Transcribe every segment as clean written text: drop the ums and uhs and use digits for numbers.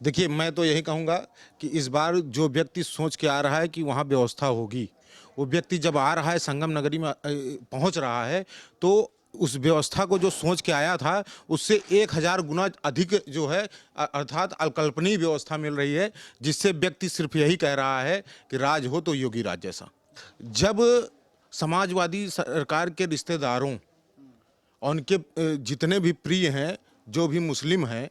देखिए, मैं तो यही कहूँगा कि इस बार जो व्यक्ति सोच के आ रहा है कि वहाँ व्यवस्था होगी, वो व्यक्ति जब आ रहा है संगम नगरी में पहुँच रहा है, तो उस व्यवस्था को जो सोच के आया था, उससे 1000 गुना अधिक जो है अर्थात अकल्पनीय व्यवस्था मिल रही है, जिससे व्यक्ति सिर्फ़ यही कह रहा है कि राज हो तो योगी राज जैसा। जब समाजवादी सरकार के रिश्तेदारों और उनके जितने भी प्रिय हैं, जो भी मुस्लिम हैं,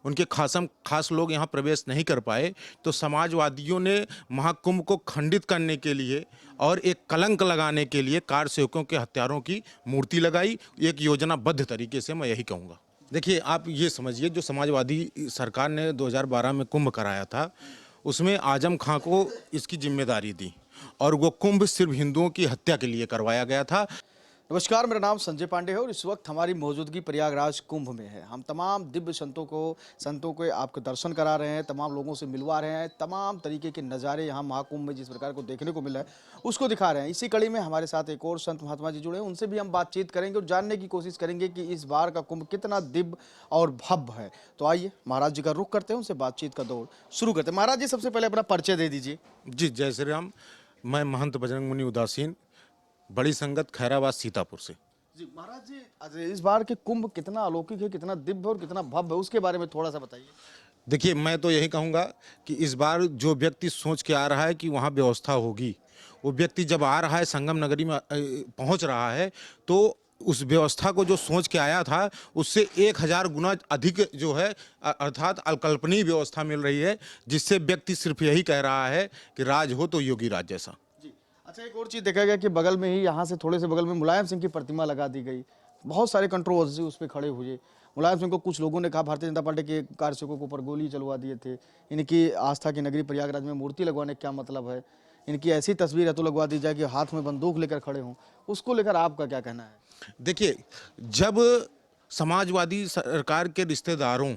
उनके खास लोग यहाँ प्रवेश नहीं कर पाए, तो समाजवादियों ने महाकुंभ को खंडित करने के लिए और एक कलंक लगाने के लिए कार सेवकों के हत्यारों की मूर्ति लगाई, एक योजनाबद्ध तरीके से, मैं यही कहूँगा। देखिए, आप ये समझिए, जो समाजवादी सरकार ने 2012 में कुंभ कराया था, उसमें आजम खां को इसकी जिम्मेदारी दी और वो कुंभ सिर्फ हिंदुओं की हत्या के लिए करवाया गया था। नमस्कार, मेरा नाम संजय पांडे है और इस वक्त हमारी मौजूदगी प्रयागराज कुंभ में है। हम तमाम दिव्य संतों को आपको दर्शन करा रहे हैं, तमाम लोगों से मिलवा रहे हैं, तमाम तरीके के नज़ारे यहाँ महाकुंभ में जिस प्रकार को देखने को मिला है उसको दिखा रहे हैं। इसी कड़ी में हमारे साथ एक और संत महात्मा जी जुड़े हैं, उनसे भी हम बातचीत करेंगे और जानने की कोशिश करेंगे कि इस बार का कुंभ कितना दिव्य और भव्य है। तो आइए महाराज जी का रुख करते हैं, उनसे बातचीत का दौर शुरू करते हैं। महाराज जी, सबसे पहले अपना परिचय दे दीजिए। जी, जय श्री राम। मैं महंत बजरंग मुनि उदासीन, बड़ी संगत खैराबाद सीतापुर से। जी महाराज जी, इस बार के कुंभ कितना अलौकिक है, कितना दिव्य और कितना भव्य है, उसके बारे में थोड़ा सा बताइए। देखिए, मैं तो यही कहूँगा कि इस बार जो व्यक्ति सोच के आ रहा है कि वहाँ व्यवस्था होगी, वो व्यक्ति जब आ रहा है संगम नगरी में पहुँच रहा है, तो उस व्यवस्था को जो सोच के आया था, उससे 1000 गुना अधिक जो है अर्थात अकल्पनीय व्यवस्था मिल रही है, जिससे व्यक्ति सिर्फ यही कह रहा है कि राज हो तो योगी राज जैसा। अच्छा, एक और चीज़ देखा गया कि बगल में ही, यहाँ से थोड़े से बगल में मुलायम सिंह की प्रतिमा लगा दी गई। बहुत सारे कंट्रोवर्सी उस पर खड़े हुए। मुलायम सिंह को कुछ लोगों ने कहा भारतीय जनता पार्टी के कार्यकर्ताओं के ऊपर गोली चलवा दिए थे। इनकी आस्था की नगरी प्रयागराज में मूर्ति लगवाने का क्या मतलब है? इनकी ऐसी तस्वीर है तो लगवा दी जाए कि हाथ में बंदूक लेकर खड़े हों, उसको लेकर आपका क्या कहना है? देखिए, जब समाजवादी सरकार के रिश्तेदारों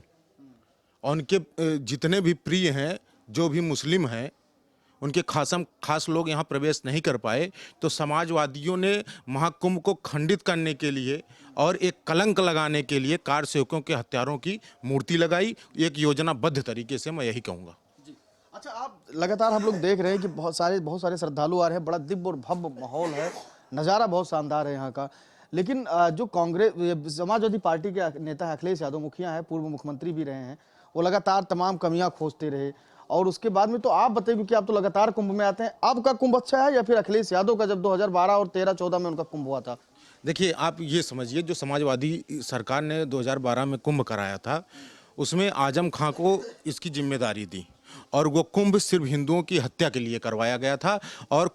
और उनके जितने भी प्रिय हैं, जो भी मुस्लिम हैं, उनके खास लोग यहाँ प्रवेश नहीं कर पाए, तो समाजवादियों ने महाकुंभ को खंडित करने के लिए और एक कलंक लगाने के लिए कार सेवकों के हत्यारों की मूर्ति लगाई, एक योजनाबद्ध तरीके से, मैं यही कहूँगा। अच्छा, आप लगातार हम लोग देख रहे हैं कि बहुत सारे श्रद्धालु आ रहे हैं, बड़ा दिव्य और भव्य माहौल है, नज़ारा बहुत शानदार है यहाँ का। लेकिन जो कांग्रेस समाजवादी पार्टी के नेता अखिलेश यादव, मुखिया हैं, पूर्व मुख्यमंत्री भी रहे हैं, वो लगातार तमाम कमियां खोजते रहे और उसके बाद में तो आप बताइए कि आप तो लगातार कुंभ में आते हैं, आपका कुंभ अच्छा है या फिर अखिलेश यादव का जब 2012 और 13-14 में उनका कुंभ हुआ था? देखिए, आप ये समझिए, जो समाजवादी सरकार ने 2012 में कुंभ कराया था, उसमें आजम खां को इसकी जिम्मेदारी दी और वो कुंभ सिर्फ हिंदुओं की हत्या के लिए करवाया गया था और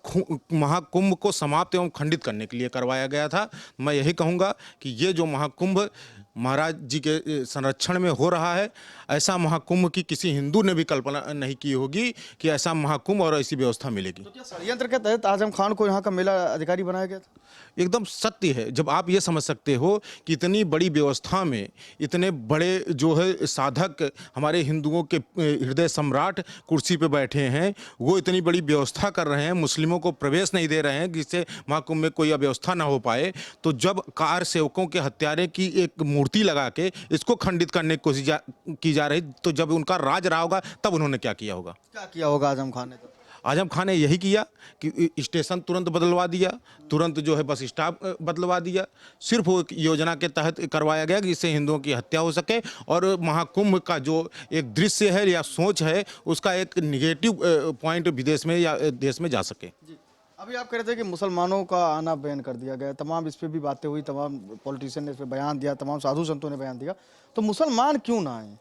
महाकुंभ को समाप्त एवं खंडित करने के लिए करवाया गया था। मैं यही कहूँगा कि ये जो महाकुंभ महाराज जी के संरक्षण में हो रहा है, ऐसा महाकुंभ की किसी हिंदू ने भी कल्पना नहीं की होगी कि ऐसा महाकुंभ और ऐसी व्यवस्था मिलेगी। तो क्या षड्यंत्र के तहत आजम खान को यहाँ का मेला अधिकारी बनाया गया था? एकदम सत्य है। जब आप ये समझ सकते हो कि इतनी बड़ी व्यवस्था में इतने बड़े जो है साधक, हमारे हिंदुओं के हृदय सम्राट कुर्सी पे बैठे हैं, वो इतनी बड़ी व्यवस्था कर रहे हैं, मुस्लिमों को प्रवेश नहीं दे रहे हैं जिससे महाकुंभ में कोई अव्यवस्था ना हो पाए, तो जब कार सेवकों के हत्यारे की एक मूर्ति लगा के इसको खंडित करने की कोशिश की जा रही, तो जब उनका राज रहा होगा तब उन्होंने क्या किया होगा? क्या किया होगा आजम खान ने? तो आजम खान ने यही किया कि स्टेशन तुरंत बदलवा दिया, तुरंत जो है बस स्टॉप बदलवा दिया, सिर्फ वो योजना के तहत करवाया गया कि इससे हिंदुओं की हत्या हो सके और महाकुंभ का जो एक दृश्य है या सोच है, उसका एक निगेटिव पॉइंट विदेश में या देश में जा सके। जी, अभी आप कह रहे थे कि मुसलमानों का आना बैन कर दिया गया, तमाम इस पर भी बातें हुई, तमाम पॉलिटिशियन ने इस पर बयान दिया, तमाम साधु संतों ने बयान दिया, तो मुसलमान क्यों ना आए?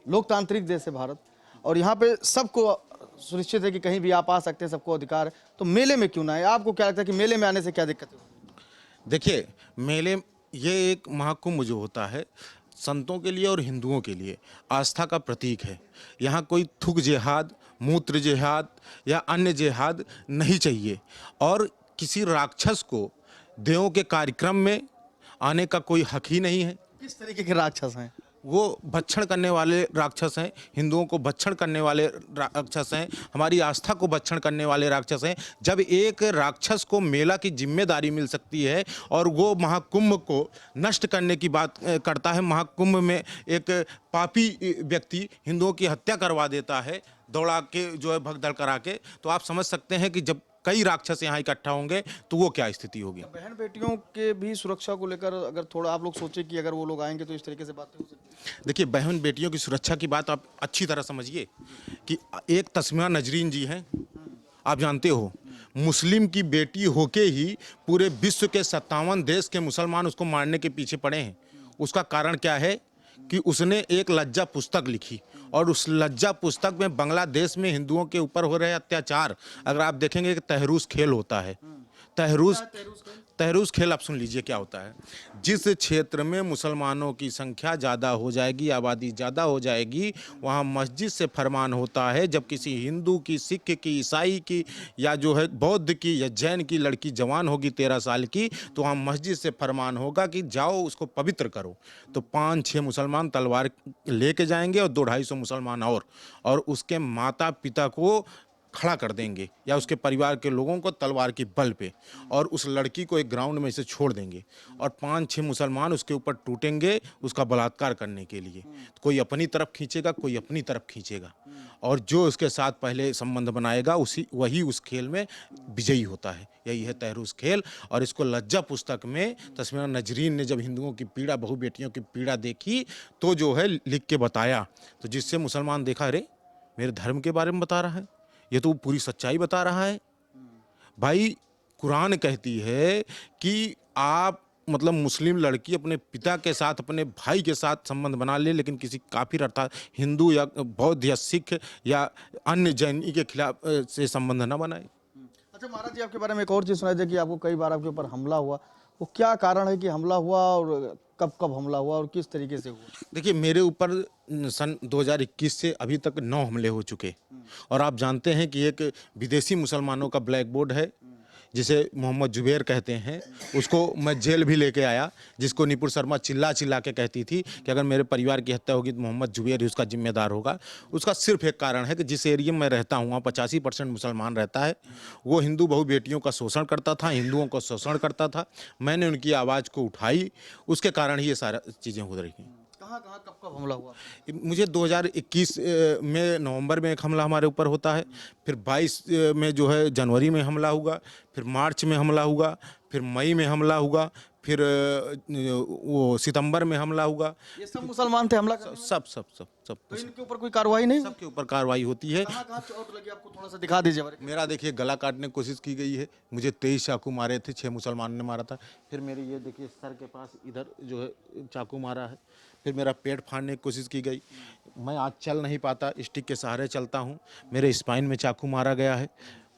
लोकतांत्रिक देश है भारत और यहाँ पे सबको सुनिश्चित है कि कहीं भी आप आ सकते हैं, सबको अधिकार है, तो मेले में क्यों ना आए? आपको क्या लगता है कि मेले में आने से क्या दिक्कत है? देखिए, मेले, ये एक महाकुंभ जो होता है संतों के लिए और हिंदुओं के लिए आस्था का प्रतीक है। यहाँ कोई थूक जिहाद, मूत्र जिहाद या अन्य जिहाद नहीं चाहिए और किसी राक्षस को देवों के कार्यक्रम में आने का कोई हक ही नहीं है। किस तरीके के राक्षस हैं? वो भक्षण करने वाले राक्षस हैं, हिंदुओं को भक्षण करने वाले राक्षस हैं, हमारी आस्था को भक्षण करने वाले राक्षस हैं। जब एक राक्षस को मेला की जिम्मेदारी मिल सकती है और वो महाकुंभ को नष्ट करने की बात करता है, महाकुंभ में एक पापी व्यक्ति हिंदुओं की हत्या करवा देता है, दौड़ा के जो है भगदड़ करा के, तो आप समझ सकते हैं कि जब कई राक्षस यहाँ इकट्ठा होंगे तो वो क्या स्थिति होगी। बहन बेटियों के भी सुरक्षा को लेकर अगर थोड़ा आप लोग सोचे कि अगर वो लोग आएंगे तो इस तरीके से बातें हो सकती हैं। देखिए, बहन बेटियों की सुरक्षा की बात आप अच्छी तरह समझिए कि एक तस्मीरा नजरीन जी हैं, आप जानते हो, मुस्लिम की बेटी होके ही पूरे विश्व के 57 देश के मुसलमान उसको मारने के पीछे पड़े हैं। उसका कारण क्या है कि उसने एक लज्जा पुस्तक लिखी और उस लज्जा पुस्तक में बांग्लादेश में हिंदुओं के ऊपर हो रहे अत्याचार, अगर आप देखेंगे कि तहरूस खेल होता है। तहरूस खेल आप सुन लीजिए क्या होता है। जिस क्षेत्र में मुसलमानों की संख्या ज़्यादा हो जाएगी, आबादी ज़्यादा हो जाएगी, वहाँ मस्जिद से फरमान होता है, जब किसी हिंदू की, सिख की, ईसाई की या जो है बौद्ध की या जैन की लड़की जवान होगी 13 साल की, तो वहाँ मस्जिद से फरमान होगा कि जाओ उसको पवित्र करो। तो 5-6 मुसलमान तलवार लेके जाएंगे और 200-250 मुसलमान और उसके माता पिता को खड़ा कर देंगे या उसके परिवार के लोगों को तलवार की बल पे, और उस लड़की को एक ग्राउंड में से छोड़ देंगे और 5-6 मुसलमान उसके ऊपर टूटेंगे उसका बलात्कार करने के लिए। तो कोई अपनी तरफ खींचेगा, कोई अपनी तरफ खींचेगा, और जो उसके साथ पहले संबंध बनाएगा वही उस खेल में विजयी होता है। यही है तहरूस खेल। और इसको लज्जा पुस्तक में तस्मीरा नजरीन ने जब हिंदुओं की पीड़ा, बहु बेटियों की पीड़ा देखी तो जो है लिख के बताया, तो जिससे मुसलमान देखा, अरे मेरे धर्म के बारे में बता रहा है, ये तो पूरी सच्चाई बता रहा है। भाई, कुरान कहती है कि आप मतलब मुस्लिम लड़की अपने पिता के साथ, अपने भाई के साथ संबंध बना ले, लेकिन किसी काफिर अर्थात हिंदू या बौद्ध या सिख या अन्य जैनी के खिलाफ से संबंध न बनाए। अच्छा महाराज जी, आपके बारे में एक और चीज़ सुनाई थी कि आपको कई बार आपके ऊपर हमला हुआ, वो क्या कारण है कि हमला हुआ और कब कब हमला हुआ और किस तरीके से हुआ? देखिए, मेरे ऊपर सन 2021 से अभी तक 9 हमले हो चुके, और आप जानते हैं कि एक विदेशी मुसलमानों का ब्लैक बोर्ड है जिसे मोहम्मद जुबैर कहते हैं, उसको मैं जेल भी लेके आया, जिसको निपुर शर्मा चिल्ला चिल्ला के कहती थी कि अगर मेरे परिवार की हत्या होगी तो मोहम्मद जुबैर ही उसका जिम्मेदार होगा। उसका सिर्फ एक कारण है कि जिस एरिया में मैं रहता हूँ वहाँ 85% मुसलमान रहता है। वो हिंदू बहु बेटियों का शोषण करता था, हिंदुओं को शोषण करता था। मैंने उनकी आवाज़ को उठाई, उसके कारण ही ये सारा चीज़ें हो रही हैं। कहाँ कहाँ कब कब हमला हुआ? मुझे 2021 में नवंबर में एक हमला हमारे ऊपर होता है, फिर 22 में जो है जनवरी में हमला हुआ, फिर मार्च में हमला हुआ, फिर मई में हमला हुआ, फिर वो सितंबर में हमला हुआ। ये सब मुसलमान थे हमला करने? सब सब सब सब तो इनके ऊपर कोई कार्रवाई नहीं? सबके ऊपर कार्रवाई होती है। कहाँ कहाँ चोट लगी आपको, थोड़ा सा दिखा दीजिए हमारे को। मेरा देखिए गला काटने की कोशिश की गई है, मुझे 23 चाकू मारे थे, 6 मुसलमान ने मारा था। फिर मेरे ये देखिए सर के पास इधर जो है चाकू मारा है, फिर मेरा पेट फाड़ने की कोशिश की गई। मैं आज चल नहीं पाता, स्टिक के सहारे चलता हूँ। मेरे स्पाइन में चाकू मारा गया है,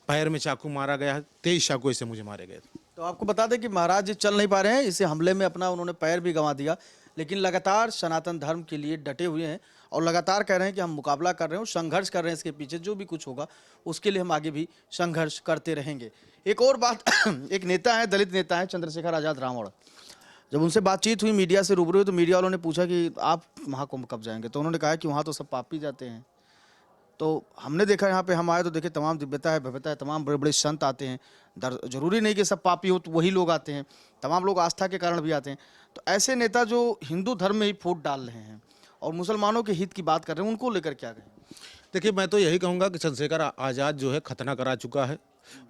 पैर में चाकू मारा गया है, 23 चाकू से मुझे मारे गए थे। तो आपको बता दें कि महाराज जी चल नहीं पा रहे हैं, इस हमले में अपना उन्होंने पैर भी गंवा दिया, लेकिन लगातार सनातन धर्म के लिए डटे हुए हैं और लगातार कह रहे हैं कि हम मुकाबला कर रहे हैं, संघर्ष कर रहे हैं, इसके पीछे जो भी कुछ होगा उसके लिए हम आगे भी संघर्ष करते रहेंगे। एक और बात एक नेता है, दलित नेता है चंद्रशेखर आज़ाद रावण, जब उनसे बातचीत हुई, मीडिया से रूबरू हुए, तो मीडिया वालों ने पूछा कि आप महाकुंभ कब जाएंगे, तो उन्होंने कहा कि वहाँ तो सब पापी जाते हैं। तो हमने देखा यहाँ पे हम आए तो देखे तमाम दिव्यता है, भव्यता है, तमाम बड़े बड़े संत आते हैं। जरूरी नहीं कि सब पापी हो तो वही लोग आते हैं, तमाम लोग आस्था के कारण भी आते हैं। तो ऐसे नेता जो हिंदू धर्म में ही फूट डाल रहे हैं और मुसलमानों के हित की बात कर रहे हैं, उनको लेकर क्या कहें? देखिए, मैं तो यही कहूँगा कि चंद्रशेखर आज़ाद जो है खतना करा चुका है।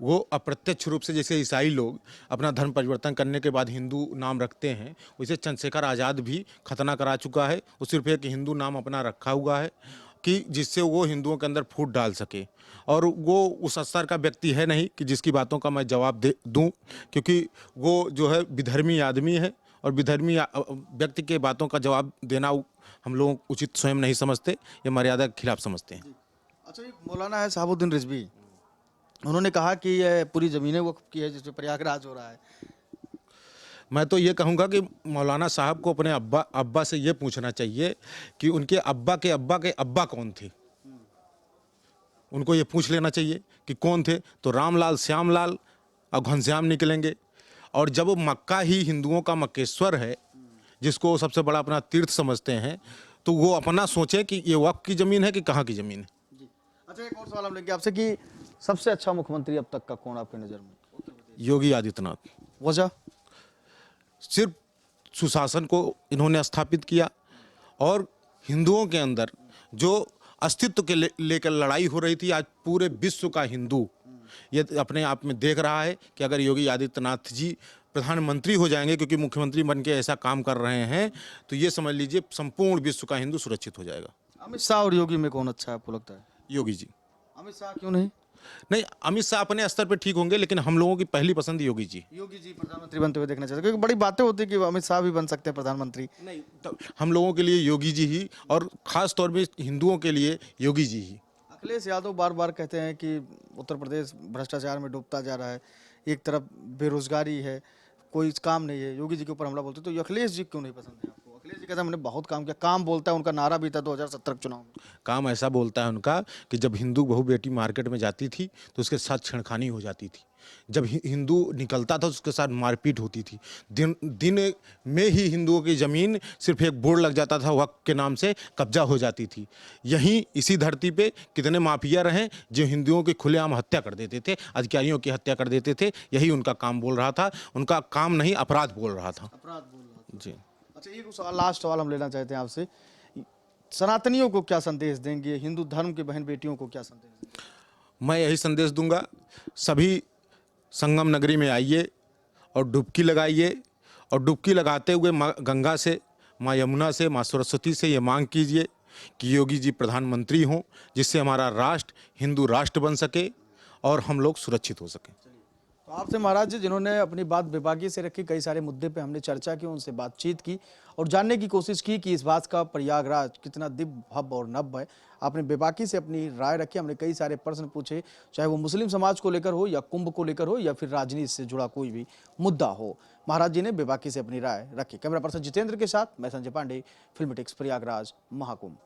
वो अप्रत्यक्ष रूप से, जैसे ईसाई लोग अपना धर्म परिवर्तन करने के बाद हिंदू नाम रखते हैं, वैसे चंद्रशेखर आज़ाद भी खतना करा चुका है। वो सिर्फ एक हिंदू नाम अपना रखा हुआ है कि जिससे वो हिंदुओं के अंदर फूट डाल सके, और वो उस स्तर का व्यक्ति है नहीं कि जिसकी बातों का मैं जवाब दे दूँ, क्योंकि वो जो है विधर्मी आदमी है, और विधर्मी व्यक्ति के बातों का जवाब देना हम लोग उचित स्वयं नहीं समझते, ये मर्यादा के खिलाफ समझते हैं। अच्छा, एक मौलाना है साहबुद्दीन रिजवी, उन्होंने कहा कि ये पूरी ज़मीनें वक्फ की है जिसमें प्रयागराज हो रहा है। मैं तो ये कहूँगा कि मौलाना साहब को अपने अब्बा से ये पूछना चाहिए कि उनके अब्बा के अब्बा कौन थे। उनको ये पूछ लेना चाहिए कि कौन थे, तो रामलाल, श्यामलाल और घनश्याम निकलेंगे। और जब मक्का ही हिंदुओं का मक्केश्वर है, जिसको सबसे बड़ा अपना तीर्थ समझते हैं, तो वो अपना सोचे कि ये वक्फ की ज़मीन है कि कहाँ की ज़मीन है। जी। अच्छा, एक और सवाल हम लेंगे आपसे कि सबसे अच्छा मुख्यमंत्री अब तक का कौन आपकी नज़र में? योगी आदित्यनाथ। वजह? सिर्फ सुशासन को इन्होंने स्थापित किया और हिंदुओं के अंदर जो अस्तित्व के लेकर लड़ाई हो रही थी, आज पूरे विश्व का हिंदू ये अपने आप में देख रहा है कि अगर योगी आदित्यनाथ जी प्रधानमंत्री हो जाएंगे, क्योंकि मुख्यमंत्री बन के ऐसा काम कर रहे हैं, तो ये समझ लीजिए संपूर्ण विश्व का हिंदू सुरक्षित हो जाएगा। अमित शाह और योगी में कौन अच्छा है आपको लगता है? योगी जी। अमित शाह क्यों नहीं? नहीं, अमित शाह अपने स्तर पर ठीक होंगे, लेकिन हम लोगों की पहली पसंद योगी जी। योगी जी प्रधानमंत्री बनते हुए देखना चाहते हैं, क्योंकि बड़ी बातें होती है कि अमित शाह भी बन सकते हैं प्रधानमंत्री। नहीं, तो हम लोगों के लिए योगी जी ही, और ख़ास तौर पे हिंदुओं के लिए योगी जी ही। अखिलेश यादव बार बार कहते हैं कि उत्तर प्रदेश भ्रष्टाचार में डूबता जा रहा है, एक तरफ बेरोजगारी है, कोई काम नहीं है, योगी जी के ऊपर हमला बोलते हैं। तो ये अखिलेश जी क्यों नहीं पसंद है आपको? अखिलेश जी कहते हैं मैंने बहुत काम किया, काम बोलता है, उनका नारा भी था 2017 के चुनाव में। काम ऐसा बोलता है उनका कि जब हिंदू बहू बेटी मार्केट में जाती थी तो उसके साथ छेड़खानी हो जाती थी, जब हिंदू निकलता था उसके साथ मारपीट होती थी, दिन दिन में ही हिंदुओं की ज़मीन सिर्फ एक बोर्ड लग जाता था, वक्फ के नाम से कब्जा हो जाती थी। यहीं इसी धरती पे कितने माफिया रहे जो हिंदुओं की खुलेआम हत्या कर देते थे, अधिकारियों की हत्या कर देते थे। यही उनका काम बोल रहा था, उनका काम नहीं अपराध बोल रहा था। अपराध बोल रहा जी। था। अच्छा, एक सवाल, लास्ट सवाल हम लेना चाहते हैं आपसे, सनातनियों को क्या संदेश देंगे, हिंदू धर्म के बहन बेटियों को क्या संदेश देंगे? मैं यही संदेश दूंगा, सभी संगम नगरी में आइए और डुबकी लगाइए, और डुबकी लगाते हुए माँ गंगा से, माँ यमुना से, माँ सरस्वती से ये मांग कीजिए कि योगी जी प्रधानमंत्री हों, जिससे हमारा राष्ट्र हिंदू राष्ट्र बन सके और हम लोग सुरक्षित हो सकें। तो आपसे महाराज जी, जिन्होंने अपनी बात बेबाकी से रखी, कई सारे मुद्दे पे हमने चर्चा की, उनसे बातचीत की और जानने की कोशिश की कि इस बात का प्रयागराज कितना दिव्य भव्य और नव्य है। आपने बेबाकी से अपनी राय रखी, हमने कई सारे प्रश्न पूछे, चाहे वो मुस्लिम समाज को लेकर हो या कुंभ को लेकर हो या फिर राजनीति से जुड़ा कोई भी मुद्दा हो। महाराज जी ने बेबाकी से अपनी राय रखी। कैमरा पर्सन जितेंद्र के साथ मैं संजय पांडे, फिल्मी टिक्स, प्रयागराज महाकुंभ।